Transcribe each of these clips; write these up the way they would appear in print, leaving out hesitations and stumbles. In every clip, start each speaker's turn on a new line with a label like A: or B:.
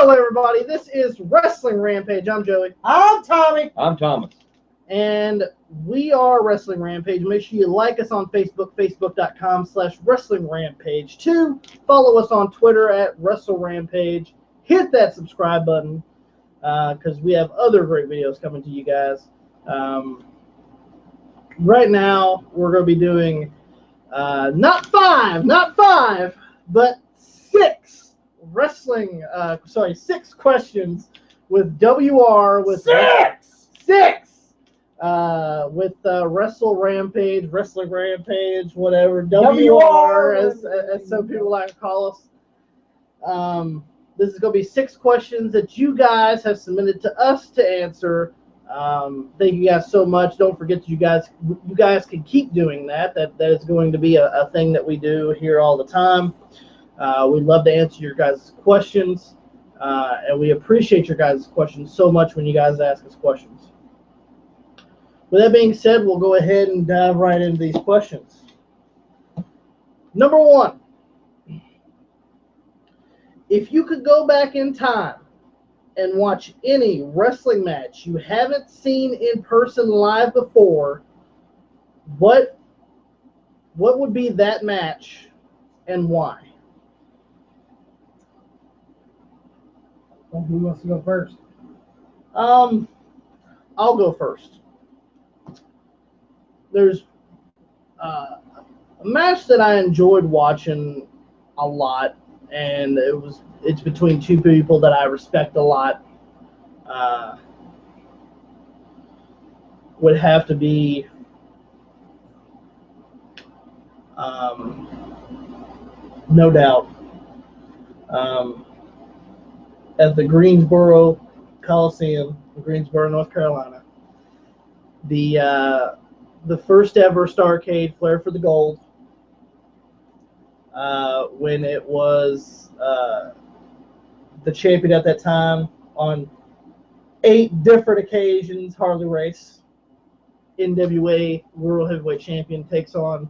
A: Hello, everybody. This is Wrestling Rampage. I'm Joey.
B: I'm Tommy.
C: I'm Thomas.
A: And we are Wrestling Rampage. Make sure you like us on Facebook, facebook.com/Wrestling Rampage. 2, follow us on Twitter at Wrestle Rampage. Hit that subscribe button because we have other great videos coming to you guys. Right now, we're going to be doing not five, but 6 6 questions with WR with six with Wrestle Rampage, Wrestling Rampage, whatever WR as some people like to call us. This is going to be 6 questions that you guys have submitted to us to answer. Thank you guys so much. Don't forget that you guys can keep doing that. That is going to be a thing that we do here all the time. We'd love to answer your guys' questions, and we appreciate your guys' questions so much when you guys ask us questions. With that being said, we'll go ahead and dive right into these questions. Number 1, if you could go back in time and watch any wrestling match you haven't seen in person live before, what would be that match and why?
B: Well, who wants to go first?
A: I'll go first. There's a match that I enjoyed watching a lot, and it's between 2 people that I respect a lot. Would have to be no doubt at the Greensboro Coliseum in Greensboro, North Carolina. The first ever Starrcade Flair for the Gold, when it was the champion at that time on 8 different occasions. Harley Race, NWA World Heavyweight Champion, takes on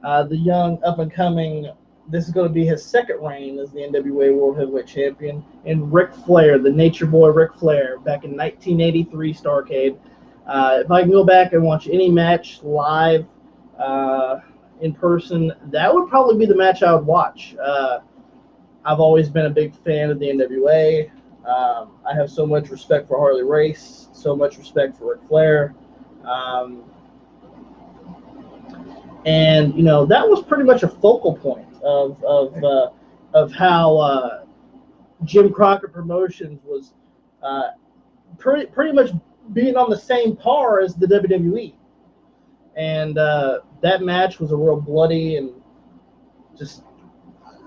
A: the young up-and-coming, this is going to be his 2nd reign as the NWA World Heavyweight Champion, and Ric Flair, the Nature Boy Ric Flair, back in 1983 Starrcade. If I can go back and watch any match live in person, that would probably be the match I would watch. I've always been a big fan of the NWA. I have so much respect for Harley Race, so much respect for Ric Flair. And, you know, that was pretty much a focal point of how Jim Crockett Promotions was pretty much being on the same par as the WWE. And that match was a real bloody and just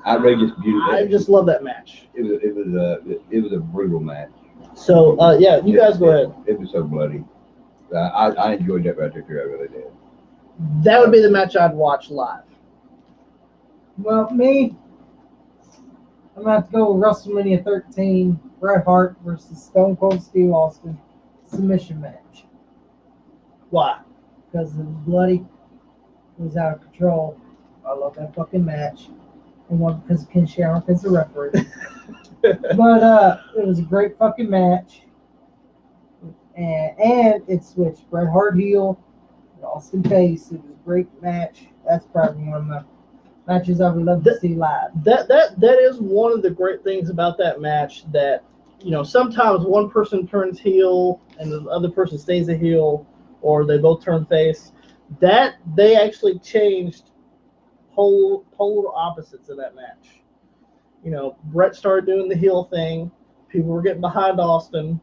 C: outrageous beauty.
A: I just love that match.
C: It was a brutal match.
A: So yeah, you guys go ahead.
C: It was so bloody. I enjoyed that right there. I really did.
A: That would be the match I'd watch live.
B: Well, me, I'm going to have to go with WrestleMania 13, Bret Hart versus Stone Cold Steve Austin submission match.
A: Why?
B: Because it was bloody. It was out of control. I love that fucking match. And one because of Ken Shamrock as the referee. But it was a great fucking match. And it switched Bret Hart heel, Austin face. It was a great match. That's probably one of my matches I would love to see live.
A: That is one of the great things about that match, that, you know, sometimes one person turns heel and the other person stays a heel, or they both turn face. That they actually changed polar opposites in that match. You know, Bret started doing the heel thing. People were getting behind Austin.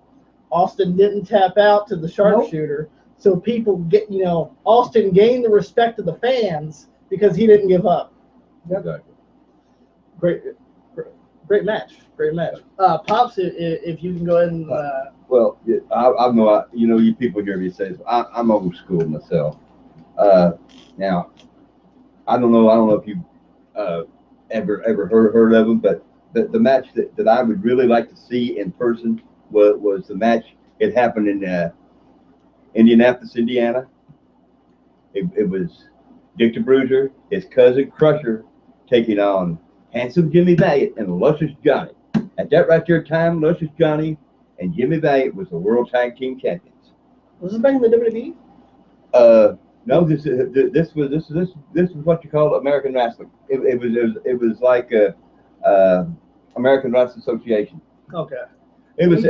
A: Austin didn't tap out to the sharpshooter. Nope. So people get, you know, Austin gained the respect of the fans because he didn't give up.
C: Yep. Exactly.
A: Great match. Great match. Pops, if you can go ahead and.
C: Well, I know, you know, you people hear me say this. I'm old school myself. Now, I don't know if you ever heard of them, but the match that I would really like to see in person was the match. It happened in Indianapolis, Indiana. It was Dick the Bruiser, his cousin Crusher, taking on Handsome Jimmy Valiant and Luscious Johnny. At that right there time, Luscious Johnny and Jimmy Valiant was the World Tag Team Champions.
A: Was this back in the WWE?
C: No, this was what you call American wrestling. It was like American Wrestling Association.
A: Okay.
C: It was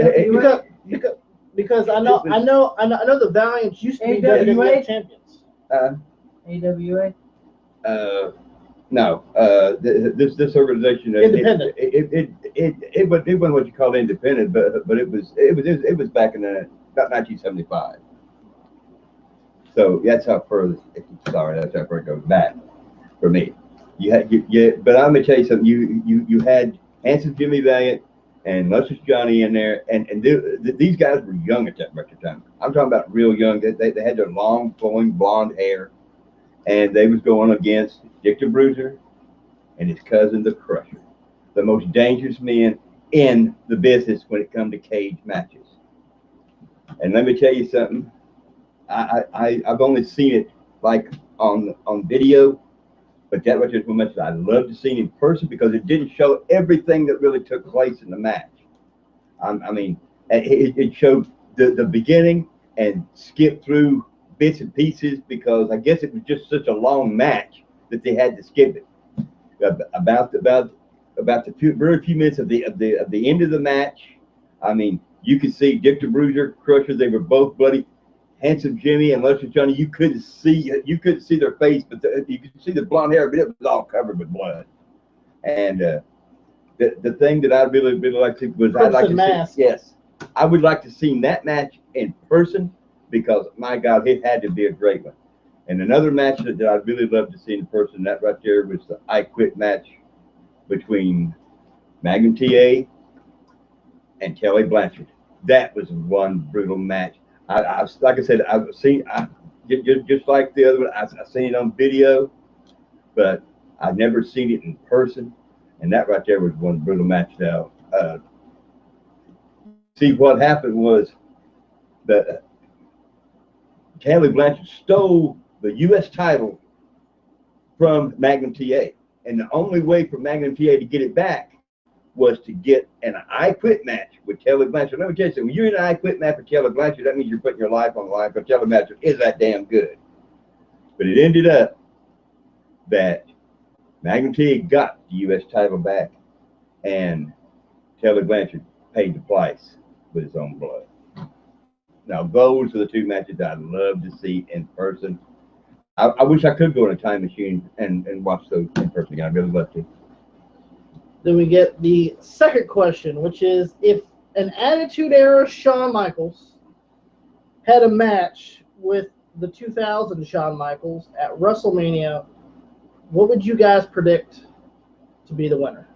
A: because I know the Valiants used to be WWE champions.
B: AWA.
C: No. This organization.
A: Independent.
C: It wasn't what you call independent, but it was back in about 1975. So that's how far. Sorry, that's how far it goes back for me. But I'm gonna tell you something. You had Handsome Jimmy Valiant and Luscious Johnny in there, and these guys were young at that record time. I'm talking about real young. They had their long, flowing blonde hair, and they was going against Dick the Bruiser and his cousin the Crusher, the most dangerous men in the business when it comes to cage matches. And let me tell you something. I've only seen it like on video, but that was just one match I love to see in person because it didn't show everything that really took place in the match. I mean, it showed the beginning and skipped through bits and pieces because I guess it was just such a long match that they had to skip it. About the very few minutes of the end of the match, I mean, you could see Dick the Bruiser, Crusher. They were both bloody. Handsome Jimmy and Luscious Johnny, you couldn't see their face, but you could see the blonde hair, but it was all covered with blood. And the thing that I'd really like to was I'd like to see, yes, I would like to see that match in person because my God, it had to be a great one. And another match that I'd really love to see in person, that right there was the I Quit match between Magnum TA and Kelly Blanchard. That was one brutal match. Like I said, I've seen just like the other one. I've seen it on video, but I've never seen it in person. And that right there was one brutal match. Now, see what happened was that Kelly Blanchard stole the U.S. title from Magnum TA, and the only way for Magnum TA to get it back was to get an I Quit match with Kelly Blanchard. Let me tell you something. When you're in an I Quit match with Kelly Blanchard, that means you're putting your life on the line because Kelly Blanchard is that damn good. But it ended up that Magnum TA got the U.S. title back, and Kelly Blanchard paid the price with his own blood. Now, those are the two matches I'd love to see in person. I wish I could go in a time machine and watch those in person again. I'd really love to.
A: Then we get the second question, which is if an Attitude Era Shawn Michaels had a match with the 2000 Shawn Michaels at WrestleMania, what would you guys predict to be the winner?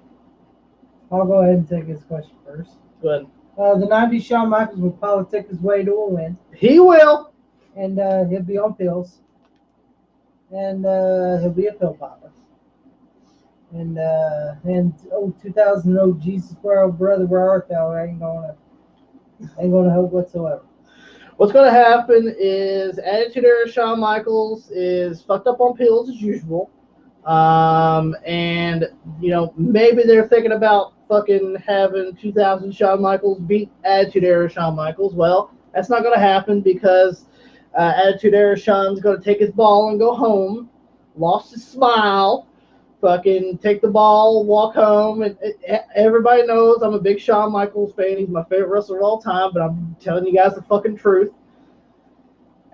B: I'll go ahead and take this question first.
A: Go ahead.
B: The 90s Shawn Michaels will politic his way to a win.
A: He will.
B: And he'll be on pills. And he'll be a pill popper. And 2000 Jesus world brother, where art thou? Ain't gonna help whatsoever.
A: What's gonna happen is Attitude Era Shawn Michaels is fucked up on pills as usual, and maybe they're thinking about fucking having 2000 Shawn Michaels beat Attitude Era Shawn Michaels. Well, that's not gonna happen because Attitude Era Shawn's gonna take his ball and go home. Lost his smile. Fucking take the ball, walk home, and everybody knows I'm a big Shawn Michaels fan. He's my favorite wrestler of all time, but I'm telling you guys the fucking truth.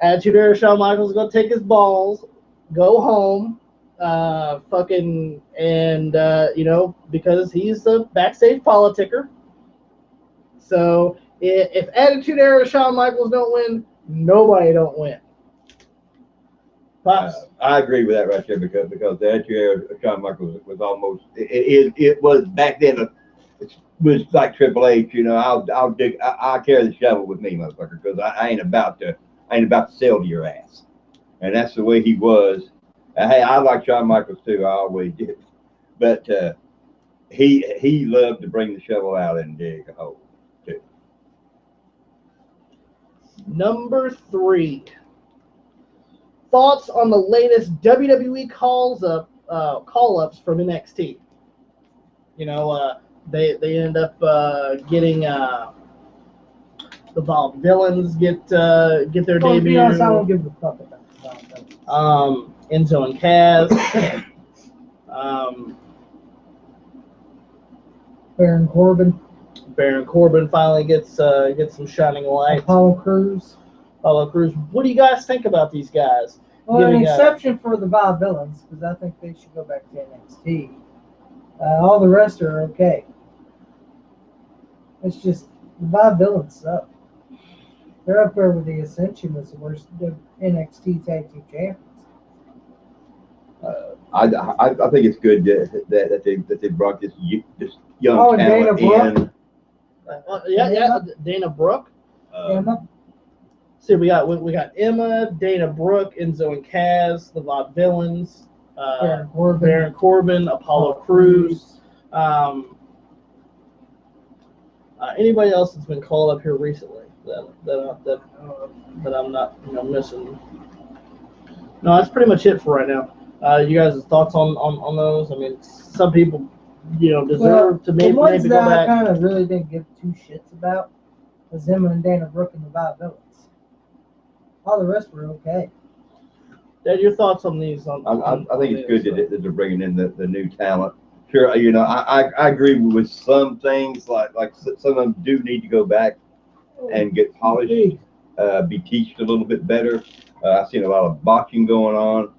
A: Attitude Era Shawn Michaels is gonna take his balls, go home, because he's a backstage politicker. So if Attitude Era Shawn Michaels don't win, nobody don't win.
C: I agree with that right there because the Attitude Era Shawn Michaels was almost it was back then. It was like Triple H. I'll carry the shovel with me, motherfucker, because I ain't about to sell to your ass, and that's the way he was. Hey, I like Shawn Michaels too. I always did, but he loved to bring the shovel out and dig a hole too.
A: Number 3. Thoughts on the latest WWE call-ups from NXT? They end up getting the Villains get their
B: Well, to be
A: debut.
B: honest, I don't give a fuck about the Villains.
A: Enzo and Kaz.
B: Baron Corbin.
A: Baron Corbin finally gets some shining light.
B: Apollo Crews.
A: What do you guys think about these guys?
B: Well, an exception for the Villains, because I think they should go back to NXT. All the rest are okay. It's just the Villains suck. They're up there with the Ascension as the worst NXT Tag Team Champions.
C: I think it's good that they brought this young
B: Dana
C: talent in.
A: Dana Brooke.
B: Emma.
A: See, we got Emma, Dana Brooke, Enzo and Kaz, the Vaudevillains, Baron Corbin, Apollo Crews. Anybody else that's been called up here recently that I'm not missing? No, that's pretty much it for right now. You guys' thoughts on those? I mean, some people deserve to maybe
B: the ones
A: go
B: that
A: back.
B: I kind of really didn't give two shits about was Emma and Dana Brooke and the Vaudevillains. All the rest were okay.
A: Dad, your thoughts on these?
C: I think it's good that they're bringing in the new talent. Sure, I agree with some things, like some of them do need to go back and get polished, be teached a little bit better. I've seen a lot of botching going on,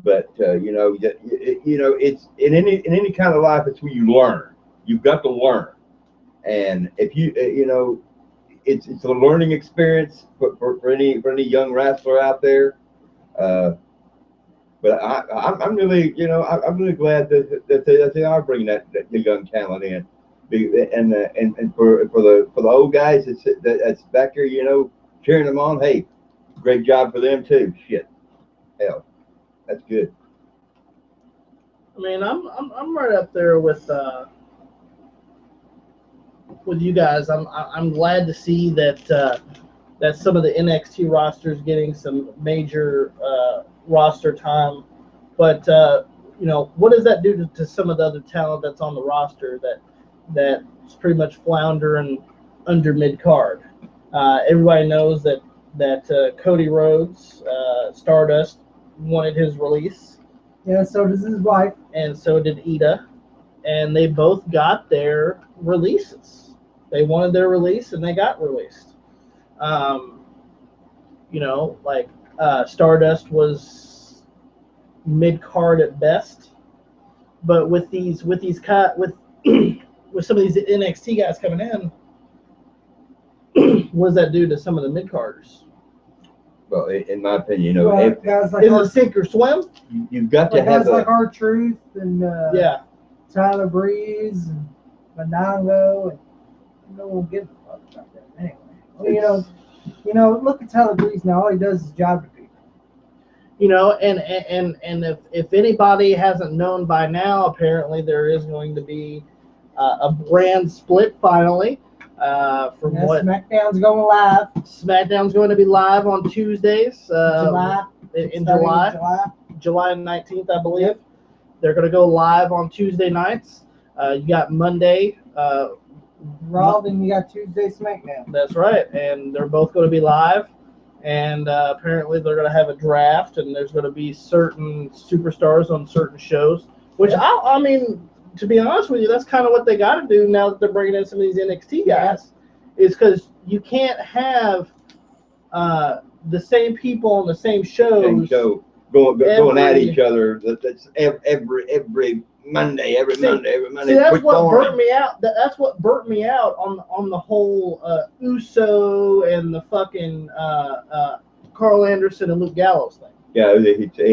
C: but it's in any kind of life, it's where you learn. You've got to learn, and if it's a learning experience for any young wrestler out there. But I'm really glad that they are bringing that young talent in, and for the old guys that's back there, cheering them on. Hey, great job for them too. Shit, hell, that's good.
A: I mean, I'm right up there with you guys. I'm glad to see that some of the NXT rosters getting some major roster time, but what does that do to some of the other talent that's on the roster that's pretty much floundering under mid card? Everybody knows that Cody Rhodes, Stardust, wanted his release.
B: Yeah, so does his wife,
A: and so did Ida, and they both got their releases. They wanted their release, and they got released. Stardust was mid card at best, but with some of these NXT guys coming in, what does that do to some of the mid carders?
C: Well, in my opinion,
B: guys like
A: is it sink or swim?
C: You've got to have
B: guys like R-Truth and Tyler Breeze and Monongo, and no one gives a fuck about that anyway. Look at Tyler Breeze now. All he does is job to people.
A: And if anybody hasn't known by now, apparently there is going to be a brand split finally.
B: SmackDown's going live.
A: SmackDown's going to be live on Tuesdays.
B: July
A: 19th, I believe. Yep. They're going to go live on Tuesday nights. You got Monday
B: Raw, then you got Tuesday SmackDown.
A: That's right, and they're both going to be live. And apparently they're going to have a draft, and there's going to be certain superstars on certain shows. Which I mean, to be honest with you, that's kind of what they got to do now that they're bringing in some of these NXT guys, is because you can't have the same people on the same shows.
C: Same show going at each other. That's every Monday, every Monday.
A: See, that's what burnt me out. That's what burnt me out on the whole Uso and the fucking Carl Anderson and Luke Gallows thing.
C: Yeah,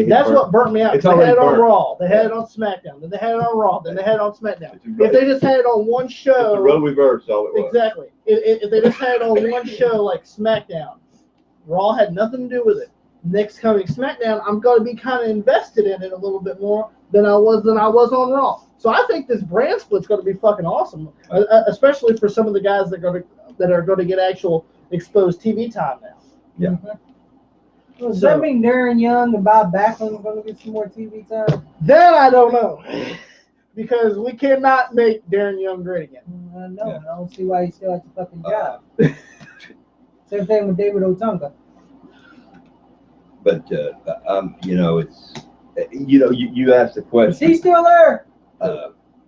A: that's what burnt me out.
C: They
A: had it on Raw, they had it on SmackDown, then they had it on Raw, then they had it on SmackDown. If they just had it on one show,
C: it's a role reverse, all it was.
A: Exactly. If they just had it on one show like SmackDown, Raw had nothing to do with it. Next coming SmackDown, I'm going to be kind of invested in it a little bit more than I was on Raw. So I think this brand split's going to be fucking awesome, especially for some of the guys that are going to get actual exposed TV time now.
C: Yeah.
B: Mm-hmm. Well, does that mean Darren Young and Bob Backlund are going to get some more TV time?
A: That I don't know. because we cannot make Darren Young great again.
B: I know. Yeah. I don't see why he still has the fucking job. Same thing with David Otunga.
C: But it's you asked the question.
B: Is he still there?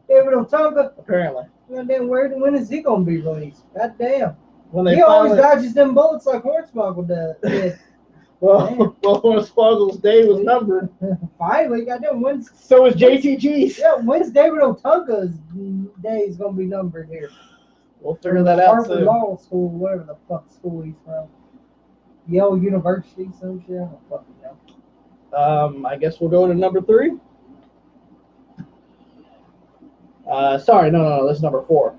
B: David Otunga.
A: Apparently.
B: Goddamn, when is he gonna be released? Goddamn.
A: He
B: always dodges them bullets like Hornswoggle did.
A: Well, Hornswoggle's day was numbered.
B: Finally, goddamn.
A: So is JTG's.
B: Yeah, when's David Otunga's day is gonna be numbered here?
A: We'll figure that out soon.
B: Harvard Law School, whatever the fuck school he's from. Yale University, some shit. I don't fucking know.
A: I guess we'll go to number 3. Sorry, no, that's number 4.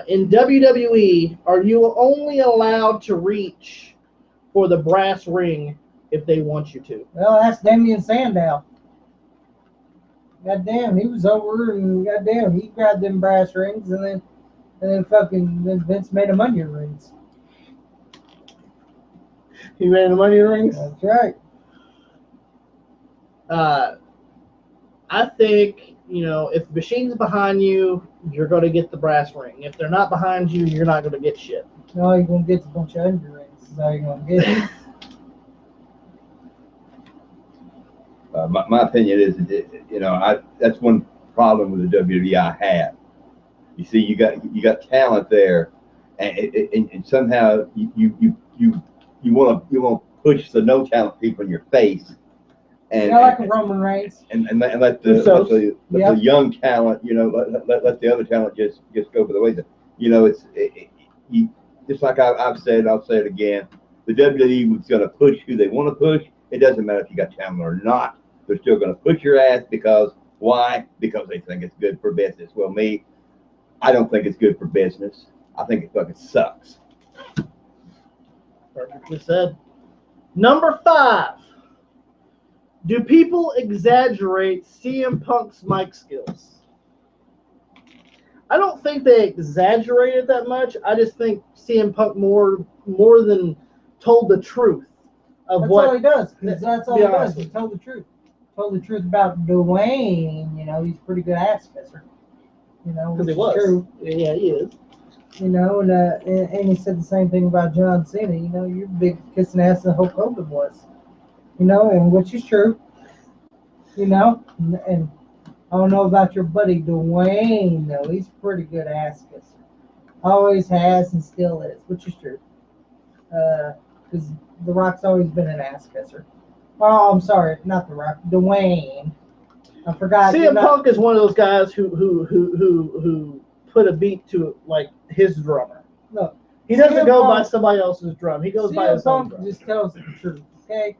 A: In WWE, are you only allowed to reach for the brass ring if they want you to?
B: Well, that's Damian Sandow. Goddamn, he was over and goddamn, he grabbed them brass rings and then Vince made him onion rings.
A: He made him onion rings?
B: That's right.
A: I think, if the machine's behind you, you're going to get the brass ring. If they're not behind you, you're not going to get shit.
B: No, you're going to get a bunch of onion rings. That's how you're going to get it.
C: My opinion is, that's one problem with the WWE I have. You see, you got talent there, and somehow you want to push the no talent people in your face, and
B: like a Roman Reigns,
C: and let the young talent, let the other talent just go for the wayside. It's just like I've said, I'll say it again. The WWE was going to push who they want to push. It doesn't matter if you got talent or not. They're still going to push your ass because why? Because they think it's good for business. Well, I don't think it's good for business. I think it fucking sucks.
A: Perfectly said. Number 5. Do people exaggerate CM Punk's mic skills? I don't think they exaggerate it that much. I just think CM Punk more than told the truth of
B: that's
A: what.
B: All he does. That's all he does. He told the truth. Told the truth about Dwayne. He's a pretty good ass kisser.
A: Because he was. True. Yeah, he is.
B: And he said the same thing about John Cena. You're big kissing ass than Hulk Hogan was. And which is true. And I don't know about your buddy Dwayne, though. He's a pretty good ass kisser. Always has and still is, which is true. Because The Rock's always been an ass kisser. Oh, I'm sorry, not The Rock. Dwayne. I forgot.
A: CM Punk is one of those guys who put a beat to like his drummer.
B: Look,
A: he doesn't go by somebody else's drum. He goes by his own drum.
B: Just tells the truth. Okay,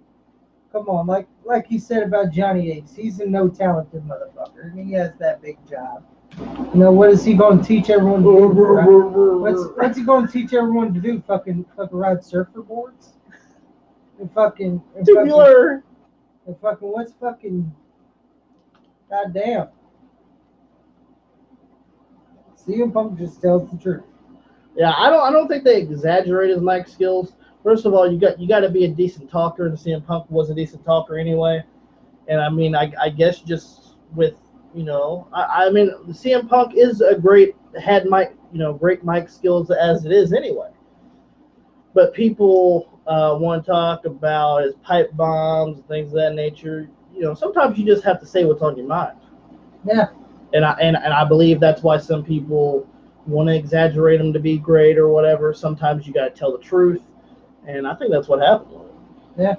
B: come on, like he said about Johnny Ace, he's a no talented motherfucker. He has that big job. What is he going to teach everyone to do? Right? What's he going to teach everyone to do? Fucking ride surfer boards?
A: Tubular.
B: What's fucking. Goddamn. CM Punk just tells the truth.
A: Yeah, I don't think they exaggerate his mic skills. First of all, you got to be a decent talker, and CM Punk was a decent talker anyway. And I guess just with CM Punk is great mic skills as it is anyway. But people want to talk about his pipe bombs and things of that nature. Sometimes you just have to say what's on your mind.
B: Yeah.
A: And I believe that's why some people want to exaggerate them to be great or whatever. Sometimes you got to tell the truth, and I think that's what happened.
B: Yeah.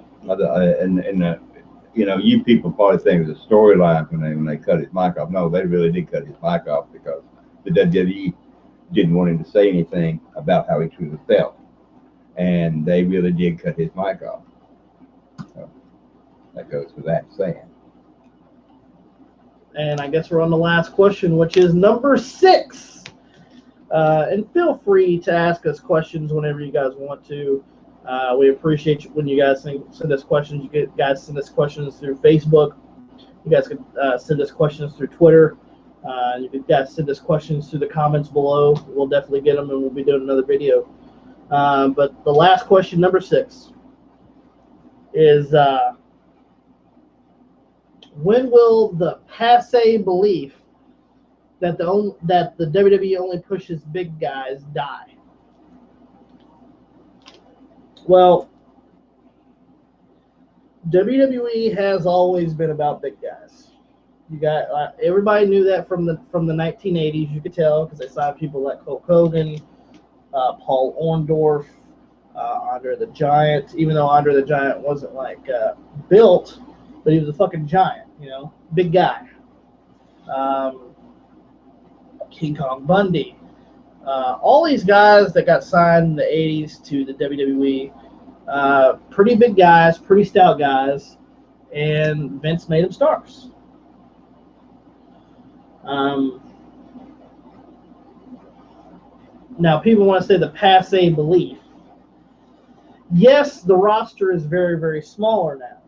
C: You people probably think it was a storyline when they cut his mic off. No, they really did cut his mic off because the WWE didn't want him to say anything about how he truly felt, and they really did cut his mic off. So that goes without saying.
A: And I guess we're on the last question, which is number 6. And feel free to ask us questions whenever you guys want to. We appreciate when you guys send us questions. You guys send us questions through Facebook. You guys can send us questions through Twitter. You guys send us questions through the comments below. We'll definitely get them, and we'll be doing another video. But the last question, number 6, is when will the passe belief that the WWE only pushes big guys die. Well, WWE has always been about big guys. You got everybody knew that from the 1980s. You could tell because they signed people like Hulk Hogan, Paul Orndorff, Andre the Giant. Even though Andre the Giant wasn't like built, but he was a fucking giant. You know, big guy. King Kong Bundy. All these guys that got signed in the 80s to the WWE, pretty big guys, pretty stout guys, and Vince made them stars. Now, people want to say the passe belief. Yes, the roster is very, very smaller now,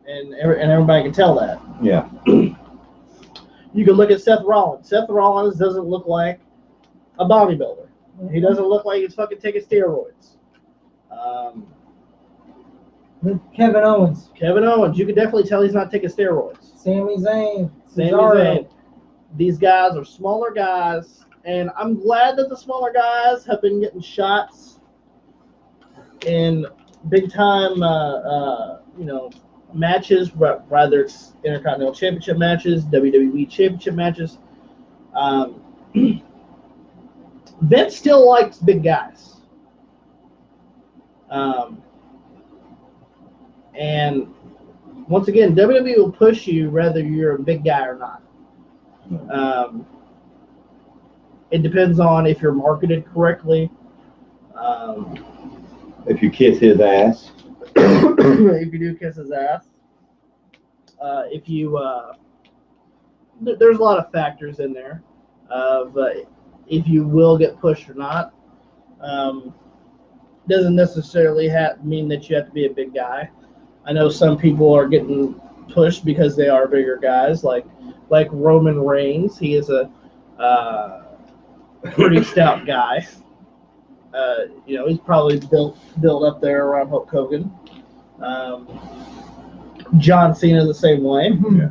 A: and everybody can tell that.
C: Yeah.
A: You can look at Seth Rollins. Seth Rollins doesn't look like a bodybuilder. He doesn't look like he's fucking taking steroids.
B: Kevin Owens.
A: Kevin Owens, you can definitely tell he's not taking steroids.
B: Sami Zayn.
A: Sami Zayn. These guys are smaller guys, and I'm glad that the smaller guys have been getting shots in big time, matches, whether it's Intercontinental Championship matches, WWE Championship matches. Vince still likes big guys. And once again, WWE will push you whether you're a big guy or not. It depends on if you're marketed correctly.
C: If you kiss his ass.
A: If you do kiss his ass. If you, there's a lot of factors in there of if you will get pushed or not. Doesn't necessarily mean that you have to be a big guy. I know some people are getting pushed because they are bigger guys, like Roman Reigns. He is a pretty stout guy. He's probably built up there around Hulk Hogan. John Cena the same way.
C: Yeah.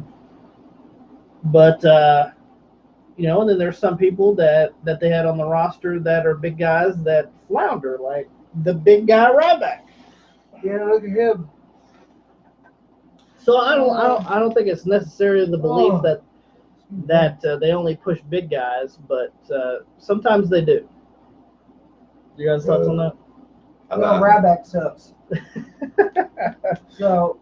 A: But and then there's some people that they had on the roster that are big guys that flounder, like the big guy Ryback.
B: Yeah, look at him.
A: So I don't think it's necessarily the belief that they only push big guys, but sometimes they do. You guys thoughts on that?
B: Well, Ryback sucks. So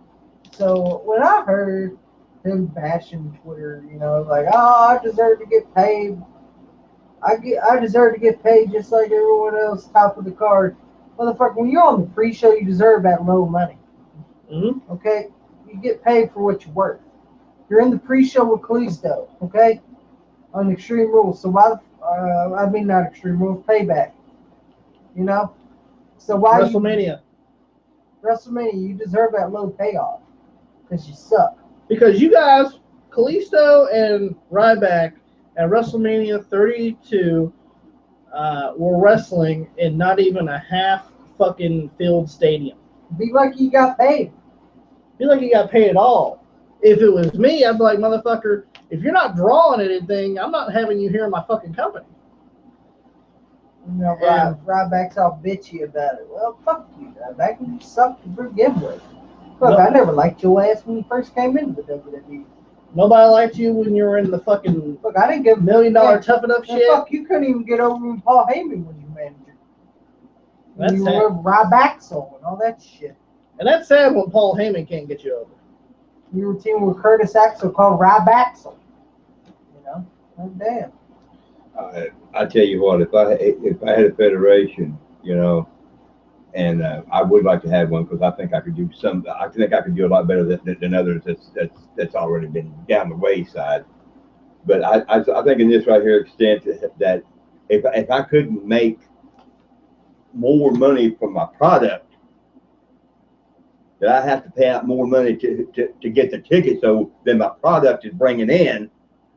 B: when I heard him bashing Twitter, like, I deserve to get paid. I deserve to get paid just like everyone else, top of the card. Motherfucker, when you're on the pre-show, you deserve that low money.
A: Mm-hmm.
B: Okay? You get paid for what you're worth. You're in the pre-show with Kalisto, okay? On Extreme Rules. So why not Extreme Rules, Payback. So why
A: WrestleMania.
B: WrestleMania, you deserve that low payoff. Because you suck.
A: Because you guys, Kalisto and Ryback at WrestleMania 32 were wrestling in not even a half fucking filled stadium.
B: Be lucky you got paid.
A: Be like you got paid at all. If it was me, I'd be like, motherfucker, if you're not drawing anything, I'm not having you here in my fucking company.
B: Ryback's all bitchy about it. Well, fuck you, Ryback. You suck to begin with. Look, I never liked your ass when you first came into the WWE.
A: Nobody liked you when you were in the fucking
B: Look, I didn't give
A: $1 million tough enough shit.
B: Fuck, you couldn't even get over with Paul Heyman when you managed it.
A: That's
B: you
A: sad.
B: were Ryback soul and all that shit.
A: And that's sad when Paul Heyman can't get you over.
B: You were teaming with Curtis Axel called Ryback soul. Oh, damn.
C: I tell you what, if I had a federation, and I would like to have one because I think I could do I think I could do a lot better than others that's already been down the wayside. But I think in this right here extent that if I couldn't make more money from my product, that I have to pay out more money to get the ticket so then my product is bringing in,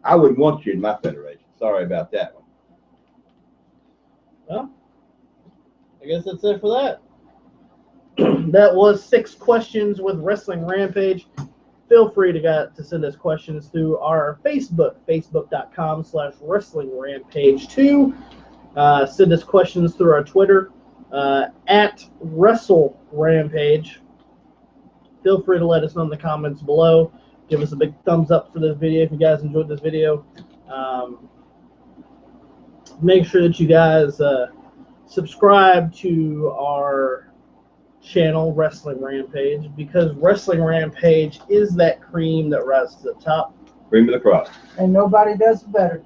C: I wouldn't want you in my federation. Sorry about that one.
A: Well, I guess that's it for that. That was 6 questions with Wrestling Rampage. feel free to send us questions through our Facebook, facebook.com/WrestlingRampage2. Send us questions through our Twitter, at WrestleRampage. Feel free to let us know in the comments below. Give us a big thumbs up for this video if you guys enjoyed this video. Make sure that you guys subscribe to our channel, Wrestling Rampage, because Wrestling Rampage is that cream that rises to the top.
C: Cream of the crop.
B: And nobody does it better.